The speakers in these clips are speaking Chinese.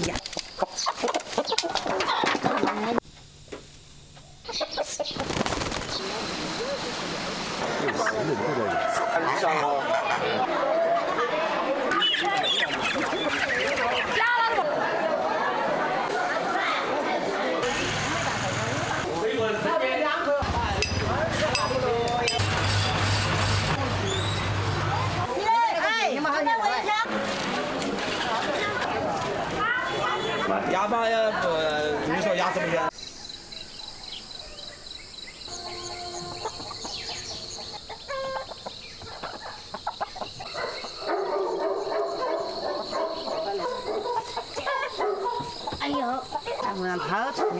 呀！哑巴也不，你说牙齿不行。哎呦，还不让跑出去。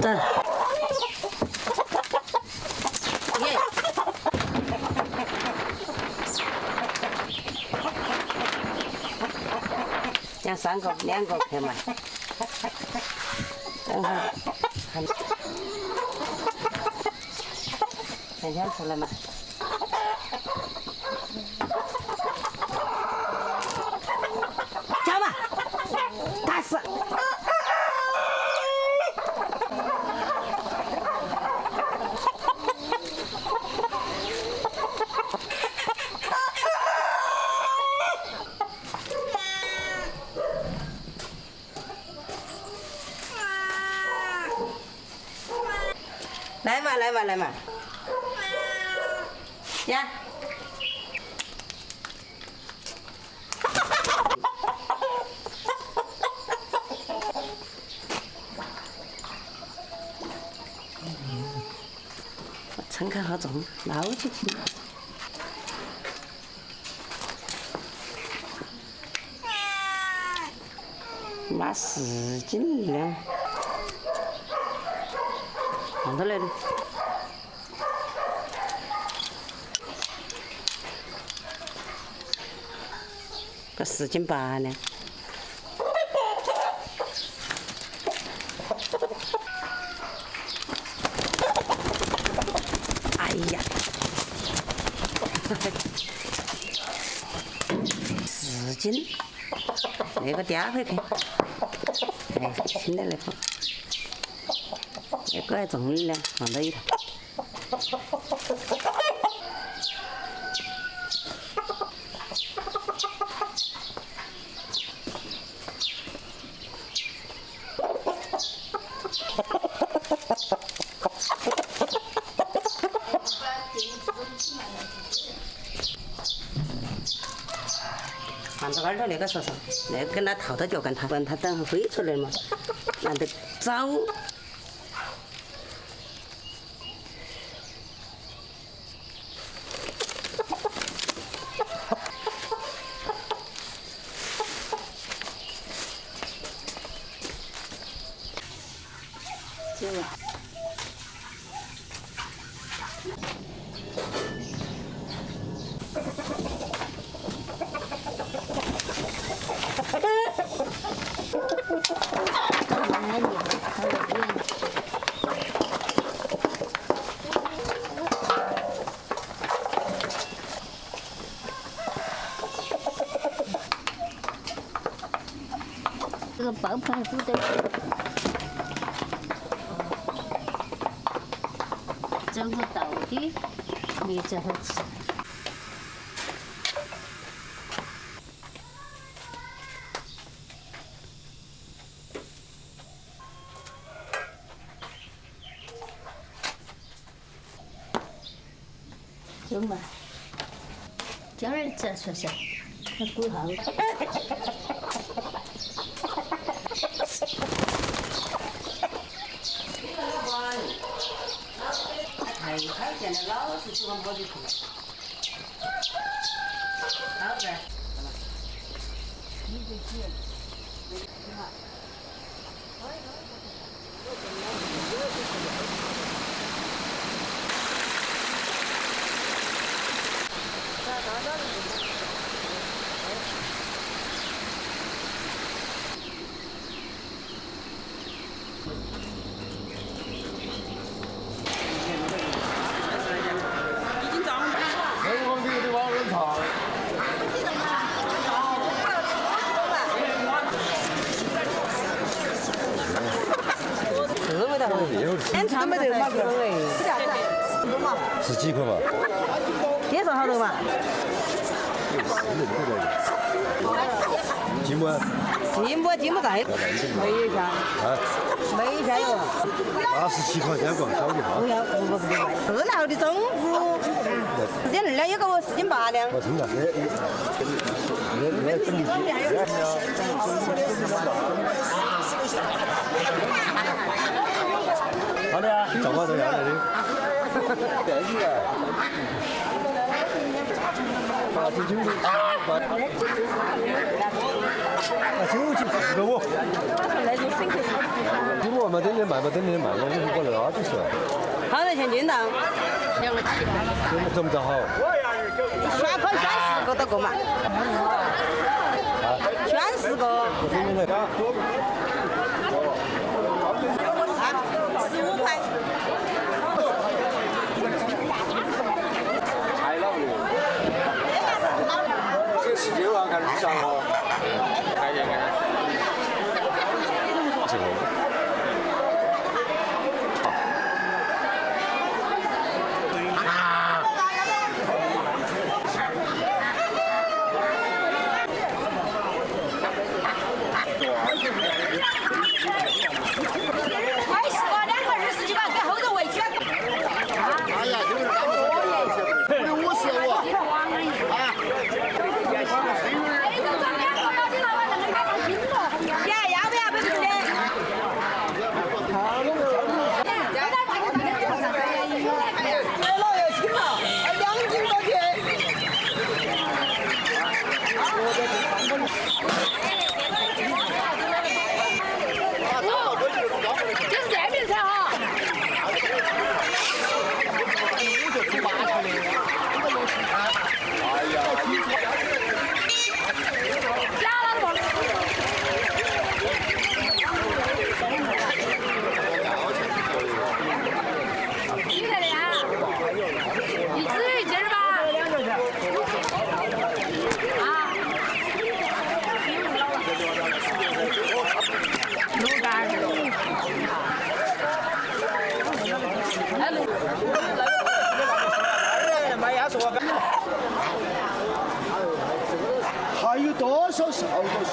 对。耶！两三个，2个可以买。等会儿看，天天出来买。叫吧，打死！来嘛来嘛来嘛，呀！称看好重，捞起去。妈10斤两，放到那里。个10斤8两。哎呀，10斤，那个颠回去，哎，轻的那个，那个还重一点，放到里头。放到耳朵那个说上，那个跟他套到脚跟，他不然他等会飞出来嘛，难得找。这个。这个爆盘煮的，整个到底没这好吃。走嘛，今儿再说下，还鼓好。太见了，老是喜欢跑进去。好的。先尝没得嘛个，十几块嘛。介绍好多嘛？芥末在，没有钱，没钱哟。87块钱光小的哈。不要，不，热闹的中午，4.2两，有个4斤8两。我真的，那等好的呀，找我都要来的。电视啊。把这酒的，把酒去付给我。你我嘛等你卖嘛等你卖，我那就是。好多钱斤当？怎么着好？选款选10个都够嘛？选10个。15块。太老了。这19万看路上了。看见没？这个。还有多少少都是？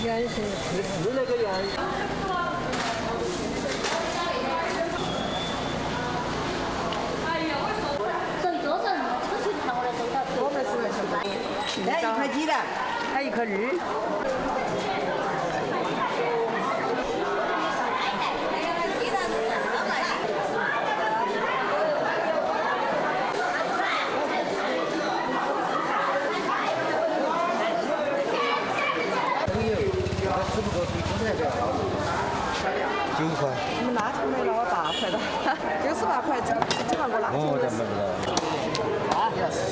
原是那个原。来1块几的，还1块2。9块。你们那天没拿8块的，98块，这韩国辣哦，这买不到。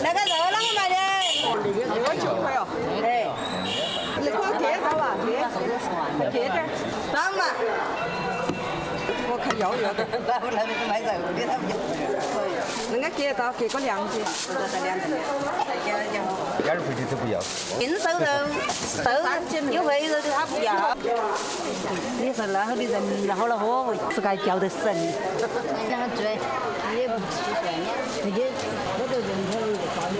那个肉啷个卖的？那个9块哦。哎，那个芥好吧？芥点，当嘛。我看要的。那不那个卖肉的，他不要。那个芥到给个2斤，不到2斤。2回去都不要。净瘦肉，有肥肉的他不要。你说那后的人好恼火，是该叫得神。然后对，也不吃饭，那些那个人他有个关系。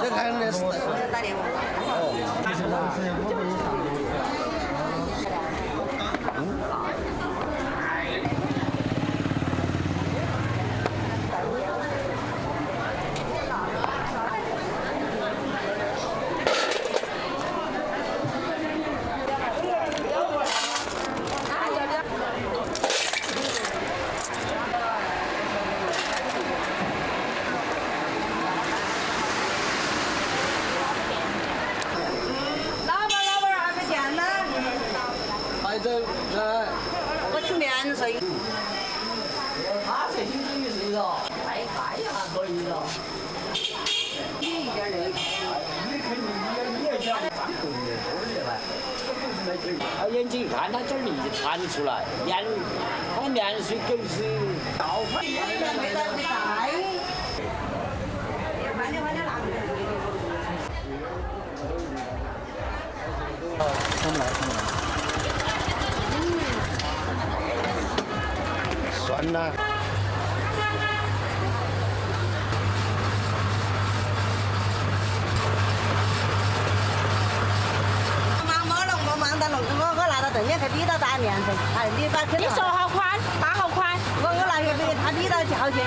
这看的是。打电话。我去年岁。他这星期是了，再看一下可以了。你一点热。你肯定你也想张口的多的来，他眼睛一看他这儿力弹出来，他面水狗是倒翻。没带。慢点拿。酸呐。我拿到正面去理到打面去，你把你说好宽，打好宽。我拿去给他理到叫去。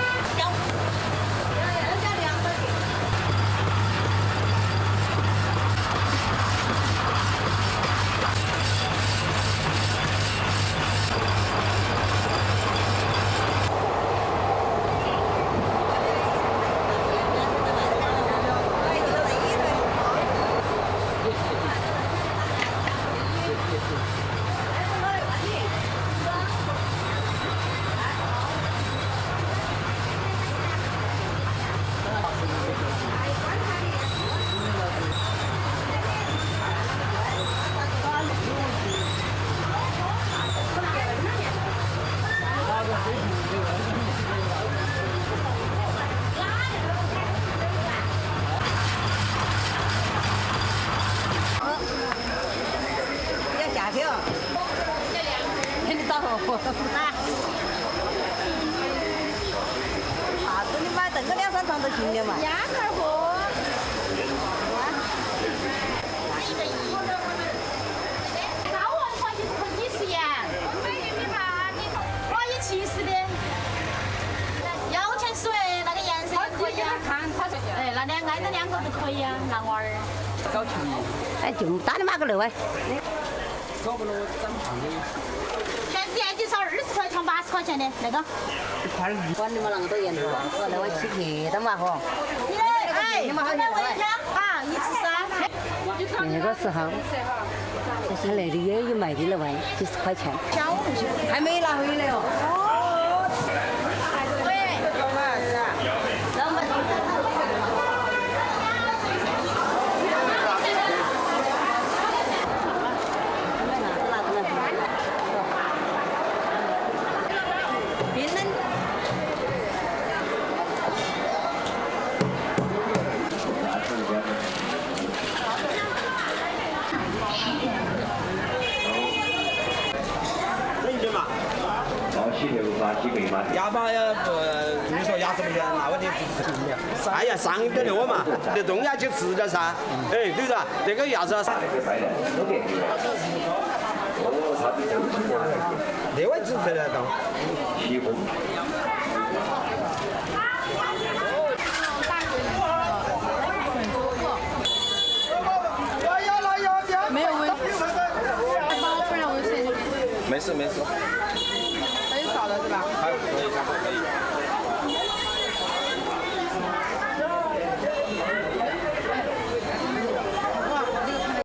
下去，给你找货。啥子？你买炖个2、3床都行的嘛。鸭块货。高文货就是可以10元。买玉米嘛，我也70的。要钱水那个颜色也可以啊。哎，那挨着2个都可以啊，男娃儿。搞球衣。哎，就打你妈个6哎。搞不了长胖的。现在电机少20块钱、80块钱的那个。管你们啷个多严重啊？我那碗欺骗的嘛嚯。哎，你们好1块啊，1吃3。那个时候，就是那里也有卖的那碗几10块钱。还没拿回来哦。牙巴呀不，你说牙齿不行，那问题不是。哎呀，上得了嘛，这东西去吃的噻。哎，对的，这个牙齿。那位只吃得到。没有问题。没事没事。